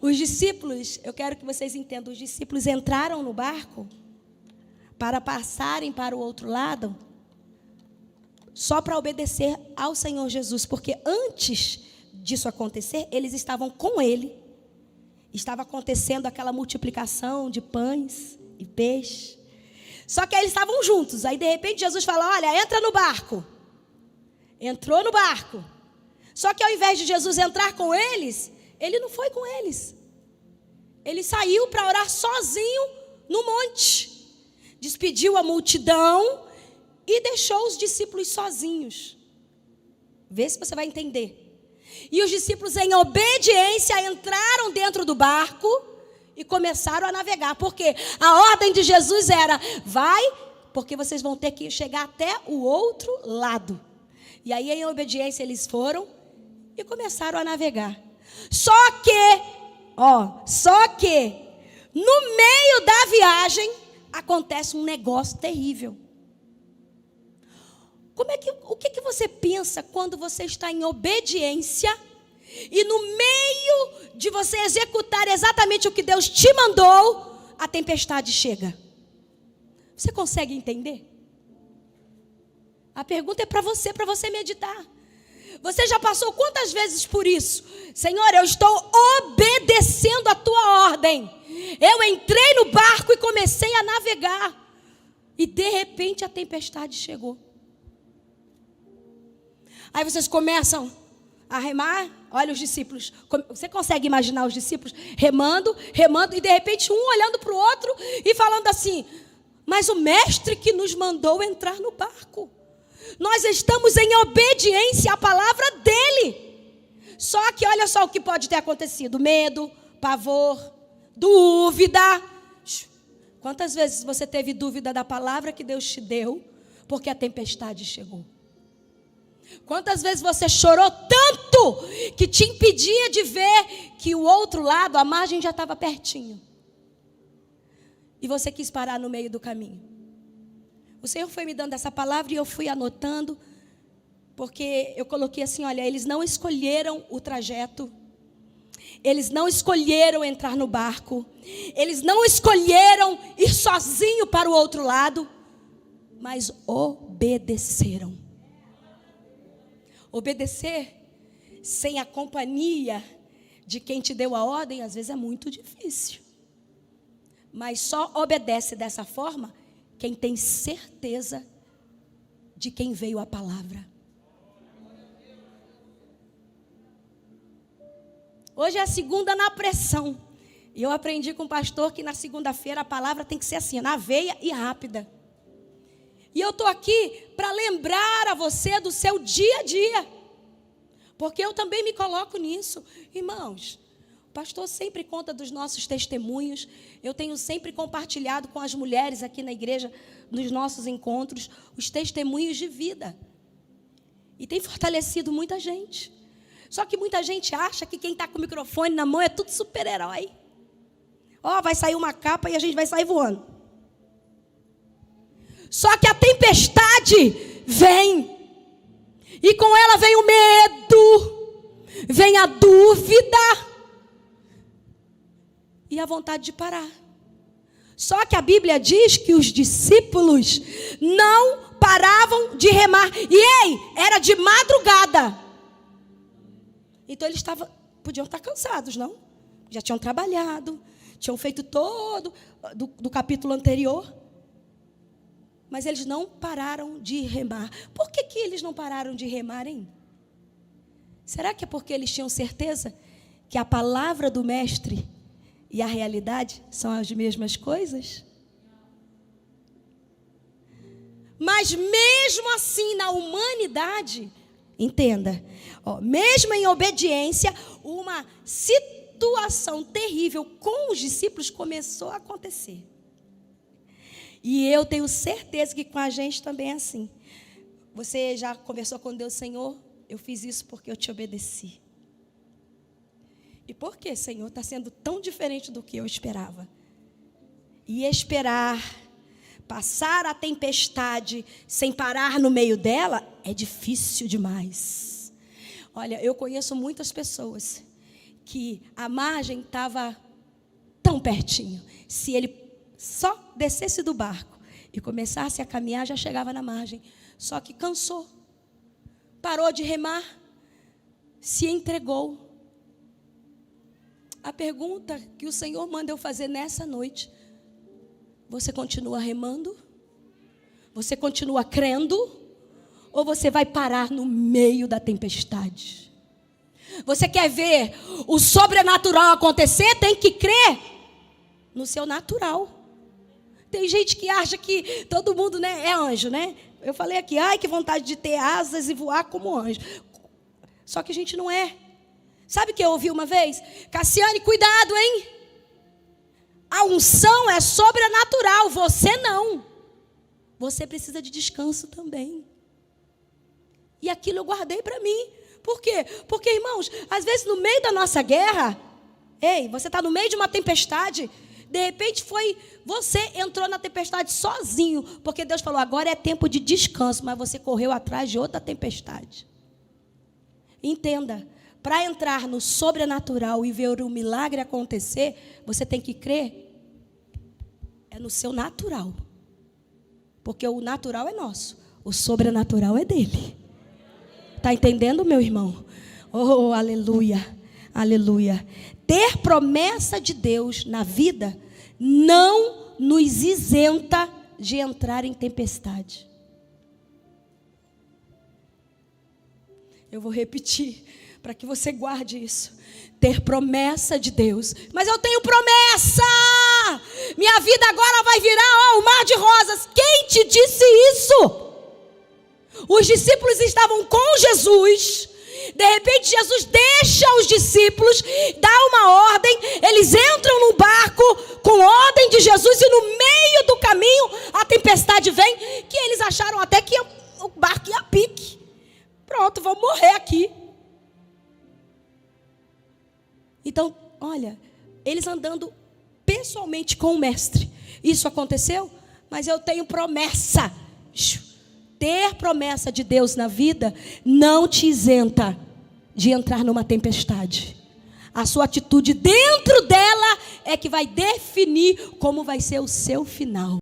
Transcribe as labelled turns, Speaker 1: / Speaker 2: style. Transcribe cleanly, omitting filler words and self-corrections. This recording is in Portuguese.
Speaker 1: Os discípulos, eu quero que vocês entendam, os discípulos entraram no barco para passarem para o outro lado, só para obedecer ao Senhor Jesus, porque antes disso acontecer, eles estavam com Ele, estava acontecendo aquela multiplicação de pães e peixes, só que aí eles estavam juntos, aí de repente Jesus fala, olha, entra no barco, entrou no barco, só que ao invés de Jesus entrar com eles, Ele não foi com eles, Ele saiu para orar sozinho no monte, despediu a multidão e deixou os discípulos sozinhos. Vê se você vai entender. E os discípulos, em obediência, entraram dentro do barco e começaram a navegar. Porque a ordem de Jesus era, vai, porque vocês vão ter que chegar até o outro lado. E aí, em obediência, eles foram e começaram a navegar. Só que, no meio da viagem, acontece um negócio terrível. O que você pensa quando você está em obediência e no meio de você executar exatamente o que Deus te mandou, a tempestade chega? Você consegue entender? A pergunta é para você meditar. Você já passou quantas vezes por isso? Senhor, eu estou obedecendo a tua ordem. Eu entrei no barco e comecei a navegar. E de repente a tempestade chegou. Aí vocês começam a remar. Olha os discípulos. Você consegue imaginar os discípulos remando, e de repente um olhando para o outro e falando assim, mas o mestre que nos mandou entrar no barco. Nós estamos em obediência à palavra dele. Só que olha só o que pode ter acontecido. Medo, pavor, dúvida. Quantas vezes você teve dúvida da palavra que Deus te deu porque a tempestade chegou? Quantas vezes você chorou tanto que te impedia de ver que o outro lado, a margem já estava pertinho, e você quis parar no meio do caminho? O Senhor foi me dando essa palavra e eu fui anotando, porque eu coloquei assim, olha, eles não escolheram o trajeto, eles não escolheram entrar no barco, eles não escolheram ir sozinho para o outro lado, mas obedeceram. Obedecer sem a companhia de quem te deu a ordem, às vezes é muito difícil. Mas só obedece dessa forma quem tem certeza de quem veio a palavra. Hoje é a segunda na pressão. E eu aprendi com o pastor que na segunda-feira a palavra tem que ser assim, na veia e rápida. E eu estou aqui para lembrar a você do seu dia a dia. Porque eu também me coloco nisso. Irmãos, o pastor sempre conta dos nossos testemunhos. Eu tenho sempre compartilhado com as mulheres aqui na igreja, nos nossos encontros, os testemunhos de vida. E tem fortalecido muita gente. Só que muita gente acha que quem está com o microfone na mão é tudo super-herói. Vai sair uma capa e a gente vai sair voando. Só que a tempestade vem. E com ela vem o medo, vem a dúvida e a vontade de parar. Só que a Bíblia diz que os discípulos não paravam de remar. E era de madrugada. Então eles podiam estar cansados, não? Já tinham trabalhado, tinham feito todo do capítulo anterior. Mas eles não pararam de remar. Por que eles não pararam de remar, hein? Será que é porque eles tinham certeza que a palavra do mestre e a realidade são as mesmas coisas? Mas mesmo assim, na humanidade, entenda, mesmo em obediência, uma situação terrível com os discípulos começou a acontecer. E eu tenho certeza que com a gente também é assim. Você já conversou com Deus, Senhor, eu fiz isso porque eu te obedeci. E por que, Senhor, está sendo tão diferente do que eu esperava? E esperar, passar a tempestade sem parar no meio dela, é difícil demais. Olha, eu conheço muitas pessoas que a margem estava tão pertinho. Se ele só descesse do barco e começasse a caminhar, já chegava na margem. Só que cansou, parou de remar, se entregou. A pergunta que o Senhor manda eu fazer nessa noite: você continua remando? Você continua crendo? Ou você vai parar no meio da tempestade? Você quer ver o sobrenatural acontecer? Tem que crer no seu natural. Tem gente que acha que todo mundo, né, é anjo, né? Eu falei aqui, ai, que vontade de ter asas e voar como anjo. Só que a gente não é. Sabe o que eu ouvi uma vez? Cassiane, cuidado, hein? A unção é sobrenatural, você não. Você precisa de descanso também. E aquilo eu guardei para mim. Por quê? Porque, irmãos, às vezes no meio da nossa guerra, você está no meio de uma tempestade, de repente você entrou na tempestade sozinho, porque Deus falou, agora é tempo de descanso, mas você correu atrás de outra tempestade. Entenda, para entrar no sobrenatural e ver o milagre acontecer, você tem que crer no seu natural. Porque o natural é nosso, o sobrenatural é dele. Está entendendo, meu irmão? Oh, aleluia, aleluia. Ter promessa de Deus na vida não nos isenta de entrar em tempestade. Eu vou repetir, para que você guarde isso. Ter promessa de Deus. Mas eu tenho promessa! Minha vida agora vai virar um mar de rosas. Quem te disse isso? Os discípulos estavam com Jesus. De repente Jesus deixa os discípulos, dá uma ordem, eles entram no barco com ordem de Jesus e no meio do caminho a tempestade vem, que eles acharam até que o barco ia a pique. Pronto, vamos morrer aqui. Então, olha, eles andando pessoalmente com o mestre. Isso aconteceu? Mas eu tenho promessa. Ter promessa de Deus na vida não te isenta de entrar numa tempestade. A sua atitude dentro dela é que vai definir como vai ser o seu final.